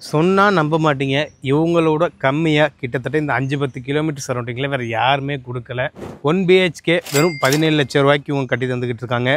சொன்னா நம்ப மாட்டீங்க. இவங்களோட கம்மியா கிட்டத்தட்ட இந்த 5-10 கிலோமீட்டர் சரௌண்டிங்ல வேற யாருமே கொடுக்கல. 1 பிஹெச்கே வெறும் 17 லட்சம் ரூபாய்க்கு இவங்க கட்டி தந்துக்கிட்டு இருக்காங்க.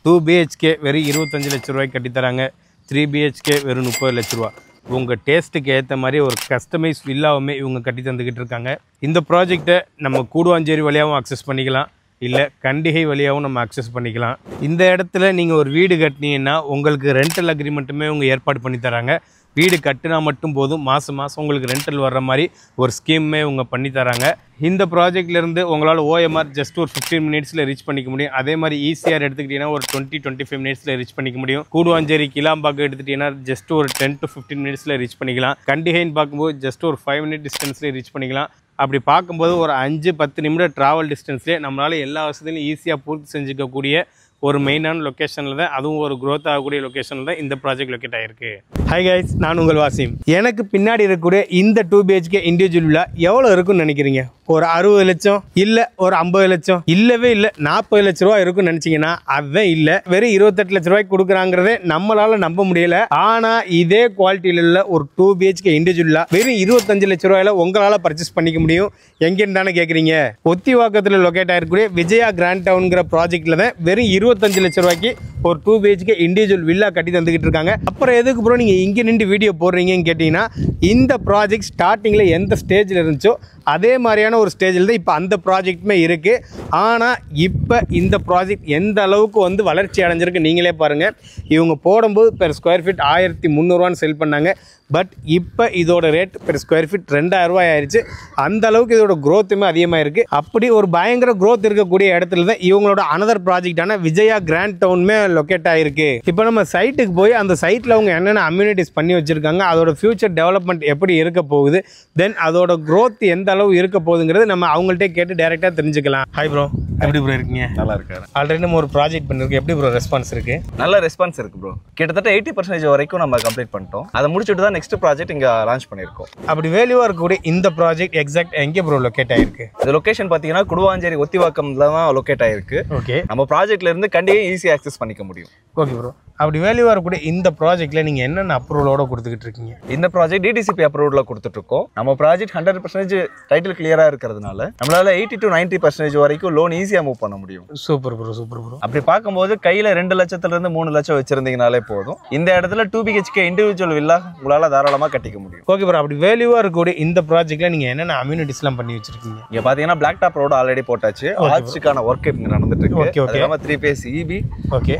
2 பிஹெச்கே வெறும் 25 லட்சம் ரூபாய்க்கு கட்டி தராங்க. 3 பிஹெச்கே வெறும் 30 லட்ச ரூபா. உங்கள் டேஸ்ட்டுக்கு ஏற்ற மாதிரி ஒரு கஸ்டமைஸ் வில்லாவுமே இவங்க கட்டி தந்துக்கிட்டு இருக்காங்க. இந்த ப்ராஜெக்டை நம்ம கூடுவாஞ்சேரி வழியாகவும் அக்சஸ் பண்ணிக்கலாம், இல்லை கண்டிகை வழியாகவும் நம்ம அக்சஸ் பண்ணிக்கலாம். இந்த இடத்துல நீங்கள் ஒரு வீடு கட்டினீங்கன்னா உங்களுக்கு ரெண்டல் அக்ரிமெண்ட்டுமே இவங்க ஏற்பாடு பண்ணி தராங்க. வீடு கட்டினா மட்டும் போதும், மாதம் மாதம் உங்களுக்கு ரெண்டல் வர்ற மாதிரி ஒரு ஸ்கீமே இவங்க பண்ணி தராங்க. இந்த ப்ராஜெக்ட்லேருந்து உங்களால் ஓஎம்ஆர் ஜஸ்ட் ஒரு 15 மினிட்ஸில் ரீச் பண்ணிக்க முடியும். அதே மாதிரி ஈசிஆர் எடுத்துக்கிட்டிங்கன்னா ஒரு 20-25 மினிட்ஸில் ரீச் பண்ணிக்க முடியும். கூடுவாஞ்சேரி கிளாம்பாக்கம் எடுத்துக்கிட்டிங்கன்னா ஜஸ்ட் ஒரு 10 to 15 மினிட்ஸில் ரீச் பண்ணிக்கலாம். கண்டிகைன்னு பார்க்கும்போது ஜஸ்ட் ஒரு 5 மினிட் டிஸ்டன்ஸ்லேயே ரீச் பண்ணிக்கலாம். அப்படி பார்க்கும்போது ஒரு 5-10 நிமிடம் ட்ராவல் டிஸ்டன்ஸ்லேயே நம்மளால் எல்லா வசதியிலும் ஈஸியாக பூர்த்தி செஞ்சுக்கக்கூடிய ஒரு மெயினான லொக்கேஷனில் தான், அதுவும் ஒரு க்ரோத் ஆகக்கூடிய லொக்கேஷனில் தான் இந்த ப்ராஜெக்ட் லொக்கேட் ஆகிருக்கு. ஹை கைஸ், நான் உங்கள் வாசிம். எனக்கு பின்னாடி இருக்கக்கூடிய இந்த 2 பிஹெச்கே இண்டிவிஜுவல் வில்லா எவ்வளோ இருக்குன்னு நினைக்கிறீங்க? ஒரு 60 லட்சம், இல்லை ஒரு 50 லட்சம், இல்லவே இல்லை 40 லட்ச ரூபா இருக்குன்னு நினச்சிங்கன்னா அதுதான் இல்லை. வெறும் 28 லட்ச ரூபாய்க்கு கொடுக்குறாங்கிறதே நம்மளால் நம்ப முடியல. ஆனால் இதே குவாலிட்டியில் உள்ள ஒரு 2 பிஹெச்கே இண்டிவிஜுவலா வெறும் 25 லட்ச ரூபாயில் உங்களால் பர்ச்சேஸ் பண்ணிக்க முடியும். எங்கேன்னு தானே கேட்குறீங்க? ஒத்திவாக்கத்தில் லொக்கேட் ஆகிருக்கக்கூடிய விஜயா கிராண்ட் டவுன்கிற ப்ராஜெக்டில் தான் வெறும் 25 லட்ச ரூபாய்க்கு ஒரு 2 பிஹெச்கே இண்டிவிஜுவல் வில்லா கட்டி தந்துக்கிட்டு இருக்காங்க. அப்புறம் எதுக்கு ப்ரோ நீங்கள் இங்கே நின்று வீடியோ போடுறீங்கன்னு கேட்டிங்கன்னா, இந்த ப்ராஜெக்ட் ஸ்டார்டிங்கில் எந்த ஸ்டேஜில் இருந்துச்சோ அதே மாதிரியான ஒரு ஸ்டேஜில் தான் இப்போ அந்த ப்ராஜெக்ட்டுமே இருக்குது. ஆனால் இப்போ இந்த ப்ராஜெக்ட் எந்த அளவுக்கு வளர்ச்சி அடைஞ்சிருக்கு நீங்களே பாருங்கள். இவங்க போடும்போது பெர் ஸ்கொயர் ஃபீட் 1300 செல் பண்ணாங்க. பட் இப்போ இதோட ரேட் பெர் ஸ்கொயர் ஃபீட் 2000 ரூபாய் ஆயிடுச்சு. அந்த அளவுக்கு இதோட க்ரோத்துமே அதிகமாக இருக்குது. அப்படி ஒரு பயங்கர க்ரோத் இருக்கக்கூடிய இடத்துல தான் இவங்களோட அனதர் ப்ராஜெக்டான விஜயா கிராண்ட் டவுனுமே லொக்கேட் ஆகிருக்கு. இப்போ நம்ம சைட்டுக்கு போய் அந்த சைட்டில் அவங்க என்னென்ன அம்யூனிட்டிஸ் பண்ணி வச்சுருக்காங்க, அதோட ஃபியூச்சர் டெவலப்மெண்ட் எப்படி இருக்க போகுது, தென் அதோட க்ரோத் எந்த அளவு இருக்க போகுதுங்கிறது நம்ம அவங்கள்ட்ட கேட்டு டேரெக்டாக தெரிஞ்சுக்கலாம். ஹாய் ப்ரோ, எப்படி ப்ரோ இருக்கீங்க? நல்லா இருக்காரு. ஆல்ரெடி நம்ம ஒரு ப்ராஜெக்ட் பண்ணிருக்கோம். எப்படி ப்ரோ ரெஸ்பான்ஸ் இருக்குது? நல்ல ரெஸ்பான்ஸ் இருக்குது ப்ரோ. கிட்டத்தட்ட 80% வரைக்கும் நம்ம கம்ப்ளீட் பண்ணிட்டோம். அதை முடிச்சுட்டு தான் நெக்ஸ்ட் ப்ராஜெக்ட் இங்கே லான்ச் பண்ணியிருக்கோம். அப்படி வேல்யூவாக இருக்கக்கூடிய இந்த ப்ராஜெக்ட் எக்ஸாக்ட் எங்கே ப்ரோ லொக்கேட் ஆகிருக்கு? இந்த லொகேஷன் பார்த்தீங்கன்னா குடுவாஞ்சேரி ஒத்திவாக்கம்ல தான் லொக்கேட் ஆகிருக்கு. ஓகே, நம்ம ப்ராஜெக்ட்ல இருந்து கண்டிப்பாக ஈஸியாக ஆக்சஸ் பண்ணிக்க முடியும். Okay bro. அப்படி வேல்யூவாக இருக்கக்கூடிய இந்த ப்ராஜெக்ட்டில் நீங்கள் என்னென்ன அப்ரூவலோட கொடுத்துக்கிட்டு இருக்கீங்க? இந்த ப்ராஜெக்ட் டிடிசிபி அப்ரூவலில் கொடுத்துட்ருக்கோம். நம்ம ப்ராஜெக்ட் 100% டைட்டில் கிளியராக இருக்கிறதுனால நம்மளால 80 to 90% வரைக்கும் லோன் ஈஸியாக மூவ் பண்ண முடியும். Super bro, super bro. அப்படி பார்க்கும்போது கையில் 2 லட்சத்துலேருந்து 3 லட்சம் வச்சிருந்தீங்கனாலே போதும். இந்த இடத்துல 2 பிஹெச்கே இண்டிவிஜுவல் வில்லா உங்களால் தாராளமாக கட்டிக்க முடியும். Okay bro. அப்படி வேல்யூவாக இருக்கக்கூடிய இந்த ப்ராஜெக்ட்டில் நீங்கள் என்னென்ன அம்யூனிட்டிஸ்லாம் பண்ணி வச்சிருக்கீங்க? இங்கே பார்த்தீங்கன்னா பிளாக் டாப் ரோடு ஆல்ரெடி போட்டாச்சு. ஆர்ச்சுக்கான ஒர்க் இங்கே நடந்துட்டு இருக்கு. அது இல்லாமல் 3 phase EB, ஓகே,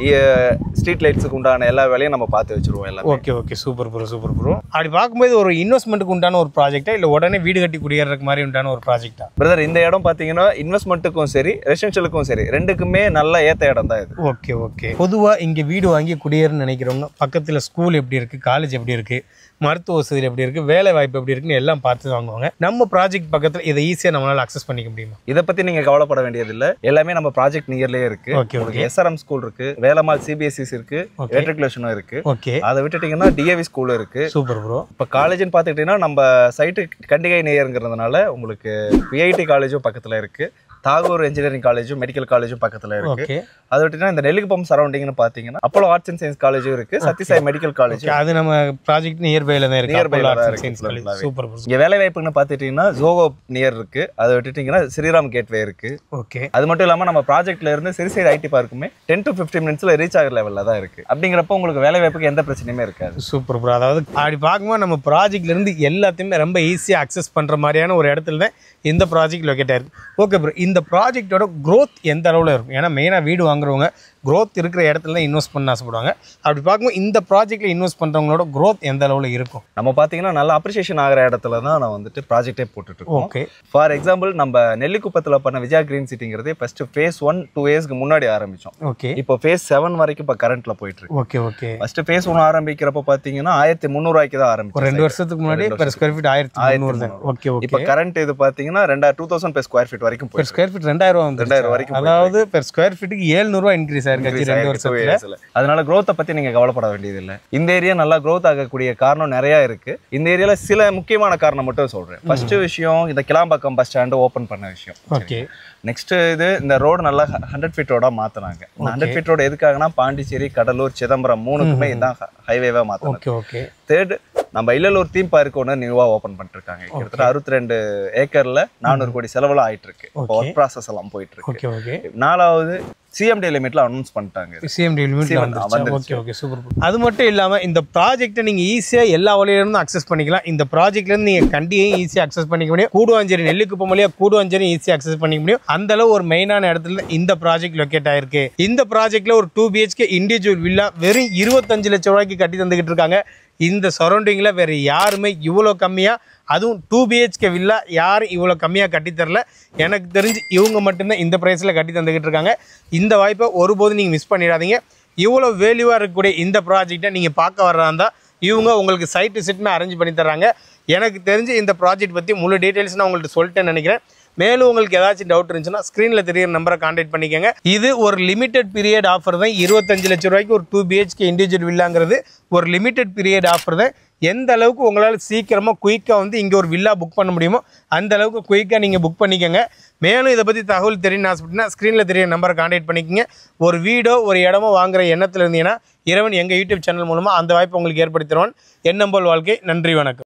ஸ்ட்ரீட் லைட்ஸுக்கு உண்டான எல்லா வேலையும் நம்ம பார்த்து வச்சிருவோம் எல்லாம். Okay okay, super bro, super bro. அப்படி பார்க்கும்போது ஒரு இன்வெஸ்ட்மெண்ட்டுக்கு உண்டான ஒரு ப்ராஜெக்டா, இல்லை உடனே வீடு கட்டி குடியேறதுக்கு மாதிரி உண்டான ஒரு ப்ராஜெக்டா? பிரதர், இந்த இடம் பார்த்தீங்கன்னா இன்வெஸ்ட்மெண்ட்டுக்கும் சரி ரெசிடென்ஷியலுக்கும் சரி ரெண்டுக்குமே நல்ல ஏற்ற இடம் தான் இது. Okay okay. பொதுவாக இங்கே வீடு வாங்கி குடியேறன்னு நினைக்கிறவங்க பக்கத்தில் ஸ்கூல் எப்படி இருக்குது, காலேஜ் எப்படி இருக்குது, மருத்துவ வசதி எப்படி இருக்குது, வேலை வாய்ப்பு எப்படி இருக்குன்னு எல்லாம் பார்த்து வாங்குவாங்க. நம்ம ப்ராஜெக்ட் பக்கத்தில் இதை ஈஸியாக நம்மளால் அக்சஸ் பண்ணிக்க முடியுமா? இதை பற்றி நீங்கள் கவலைப்பட வேண்டியதில்லை. எல்லாமே நம்ம ப்ராஜெக்ட் நியர்லேயே இருக்குது. Okay okay. SRM ஸ்கூல் இருக்குது, வேலம்மாள் CBSEs இருக்குது, மெட்ரிகுலேஷனும் இருக்குது. ஓகே, அதை விட்டுட்டிங்கன்னா DAV ஸ்கூல் இருக்குது. Super bro. இப்போ காலேஜ்னு பார்த்துக்கிட்டிங்கன்னா நம்ம சைட்டு கண்டிகை நேயருங்கிறதுனால உங்களுக்கு PIT காலேஜும் பக்கத்தில் இருக்குது, தாகூர் இன்ஜினியரிங் காலேஜும் மெடிக்கல் காலேஜும் பக்கத்தில் இருக்குது. அதை விட்டுனா இந்த நெல்லிக்குப்பம் சரௌண்டிங்னு பார்த்தீங்கன்னா அப்போலோ ஆர்ட்ஸ் அண்ட் சயின்ஸ் காலேஜும் இருக்குது, சத்யசாய் மெடிக்கல் காலேஜ். அது நம்ம ப்ராஜெக்ட் நியர்பைல தான் இருக்கு. சூப்பர். இங்கே வேலை வாய்ப்புன்னு பார்த்துட்டீங்கன்னா ஜோகோ நியர் இருக்குது. அதை விட்டுட்டிங்கன்னா ஸ்ரீராம் கேட்வே இருக்குது. ஓகே. அது மட்டும் இல்லாமல் நம்ம ப்ராஜெக்ட்ல இருந்து சிறுசைடு IT பார்க்குமே 10 to 15 மினிட்ஸில் ரீச் ஆகிற லெவலில் தான் இருக்குது. அப்படிங்கிறப்ப உங்களுக்கு வேலை வாய்ப்புக்கு எந்த பிரச்சனையுமே இருக்காது. Super bro. அதாவது அப்படி பார்க்கும்போது நம்ம ப்ராஜெக்ட்ல இருந்து எல்லாத்தையுமே ரொம்ப ஈஸியாக அக்சஸ் பண்ணுற மாதிரியான ஒரு இடத்துல தான் இந்த ப்ராஜெக்ட் லொக்கேட் ஆயிருக்கு. ஓகே ப்ரோ, இந்த ப்ராஜெக்டோட க்ரோத் எந்த அளவில் இருக்கும்? ஏன்னா மெயினாக வீடு வாங்குறவங்க க்ரோத் இருக்கிற இடத்துல தான் இன்வெஸ்ட் பண்ண ஆசைப்படுவாங்க. அப்படி பார்க்கும்போது இந்த ப்ராஜெக்ட்டில் இன்வெஸ்ட் பண்ணுறவங்களோட க்ரோத் எந்த அளவில் இருக்கும்? நம்ம பார்த்தீங்கன்னா நல்ல அப்ரிசியேஷன் ஆகிற இடத்துல தான் நான் ப்ராஜெக்டே போட்டுட்ருக்கோம். ஓகே. ஃபார் எக்ஸாம்பிள் நம்ம நெல்லிக்குப்பத்தில் பண்ண விஜயா கிரீன் சிட்டிங்கிறது ஃபஸ்ட்டு phase 1-2 இயர்ஸ்க்கு முன்னாடி ஆரம்பித்தோம். ஓகே. இப்போ phase 7 வரைக்கும் இப்போ கரண்ட்டில் போயிட்டுருக்கு. Okay okay. ஃபஸ்ட்டு phase 1 ஆரம்பிக்கிறப்ப பார்த்தீங்கன்னா 1300 ரூபாய்க்கு தான் ஆரம்பிச்சோம். 2 வருஷத்துக்கு முன்னாடி பெர் ஸ்கொயர் ஃபீட் 1300 தான். Okay okay. இப்போ கரண்ட் இது பார்த்தீங்கன்னா 2000 per ஸ்கொயர் ஃபீட் வரைக்கும் பெர் ஸ்கொயர் ஃபீட் 2000 ரூபா வந்து. 2000 வரைக்கும். அதாவது பெர் ஸ்கொயர் ஃபீட்டுக்கு 700 ரூபா இன்க்ரீஸ் ஆயிருக்காச்சு 2 வருஷத்துல. அதனால growth பத்தி நீங்க கவலைப்பட வேண்டியது இல்ல. இந்த ஏரியா நல்லா growth ஆகக்கூடிய காரணம் நிறைய இருக்கு. இந்த ஏரியால சில முக்கியமான காரணம் மட்டும் சொல்றேன். ஃபர்ஸ்ட் விஷயம் இந்த கிளாம்பாக்கம் பஸ் ஸ்டாண்ட் ஓபன் பண்ண விஷயம். ஓகே. நெக்ஸ்ட் இது இந்த ரோடு நல்லா 100 ஃபீட் ரோடா மாத்தினாங்க. 100 ஃபீட் ரோடு எதுக்காகனா பாண்டிச்சேரி, கடலூர், சிதம்பரம் மூணுக்குமே இதான் ஹைவேவா மாத்தினாங்க. Okay okay. தேர்ட் நம்ம இல்லலூர் தீம் பார்க் ஒன்று நியூவா ஓபன் பண்ணிருக்காங்க. கிட்டத்தட்ட 62 ஏக்கர்ல 400 கோடி செலவுல ஆயிட்டு இருக்கு. இப்போ ஒர்க் ப்ராசஸ் எல்லாம் போயிட்டு இருக்கு. Okay okay. நாலாவது சிஎம்டி லிமிட்ல அனௌன்ஸ் பண்ணிட்டாங்க. சிஎம்டி லிமிட்ல வந்துருச்சு. Okay okay super. அது மட்டும் இல்லாம இந்த ப்ராஜெக்ட்டை நீங்க ஈஸியா எல்லா வழியில இருந்தும் அக்சஸ் பண்ணிக்கலாம். இந்த ப்ராஜெக்ட்ல இருந்து நீங்க கண்டியையும் ஈஸியா அக்சஸ் பண்ணிக்க முடியும். கூடுவாஞ்சேரி நெல்லிக்குப்பம் வழியா கூடுவாஞ்சேரி ஈஸியா அக்சஸ் பண்ணிக்க முடியும். அந்த அளவு ஒரு மெயினான இடத்துல இந்த ப்ராஜெக்ட் லொகேட் ஆயிருக்கு. இந்த ப்ராஜெக்ட்ல ஒரு 2 BHK இண்டிவிஜுவல் வில்லா வெறும் 25 லட்சம் ரூபாய்க்கு கட்டி தந்துகிட்டு இருக்காங்க. இந்த சரௌண்டிங்ல வேற யாருமே இவ்வளோ கம்மியா, அதுவும் 2 BHK வில்லா யாரும் இவ்வளோ கம்மியாக கட்டித்தரல. எனக்கு தெரிஞ்சு இவங்க மட்டும்தான் இந்த ப்ரைஸில் கட்டி தந்துக்கிட்டு இருக்காங்க. இந்த வாய்ப்பை ஒருபோதும் நீங்கள் மிஸ் பண்ணிடாதீங்க. இவ்வளோ வேல்யூவாக இருக்கக்கூடிய இந்த ப்ராஜெக்டை நீங்கள் பார்க்க வர்றதா இருந்தால் இவங்க உங்களுக்கு சைட் விசிட்மே அரேஞ்ச் பண்ணி தர்றாங்க. எனக்கு தெரிஞ்சு இந்த ப்ராஜெக்ட் பற்றி முழு டீட்டெயில்ஸ் நான் உங்கள்கிட்ட சொல்லிட்டேன்னு நினைக்கிறேன். மேலும் உங்களுக்கு ஏதாச்சும் டவுட் இருந்துச்சுன்னா ஸ்க்ரீனில் தெரியுற நம்பரை கான்டாக்ட் பண்ணிக்கோங்க. இது ஒரு லிமிடெட் பீரியட் ஆஃபர் தான். 25 லட்சம் ரூபாய்க்கு ஒரு 2 BHK இண்டிவிஜுவல் வில்லாங்கிறது ஒரு லிமிடெட் பீரியட் ஆஃபர் தான். எந்த அளவுக்கு உங்களால் சீக்கிரமாக குயிக்காக வந்து இங்கே ஒரு வில்லா புக் பண்ண முடியுமோ அந்த அளவுக்கு குயிக்காக நீங்கள் புக் பண்ணிக்கோங்க. மேலும் இதை பற்றி தகவல் தெரியும்னு ஆசைப்பட்டுனா ஸ்க்ரீனில் தெரியுற நம்பரை கான்டாக்ட் பண்ணிக்கோங்க. ஒரு வீடோ ஒரு இடமோ வாங்குற எண்ணத்தில் இருந்தீங்கன்னா இறைவன் எங்கள் யூடியூப் சேனல் மூலமாக அந்த வாய்ப்பை உங்களுக்கு ஏற்படுத்திடுவான். எண்ணம்போல் வாழ்க்கை. நன்றி, வணக்கம்.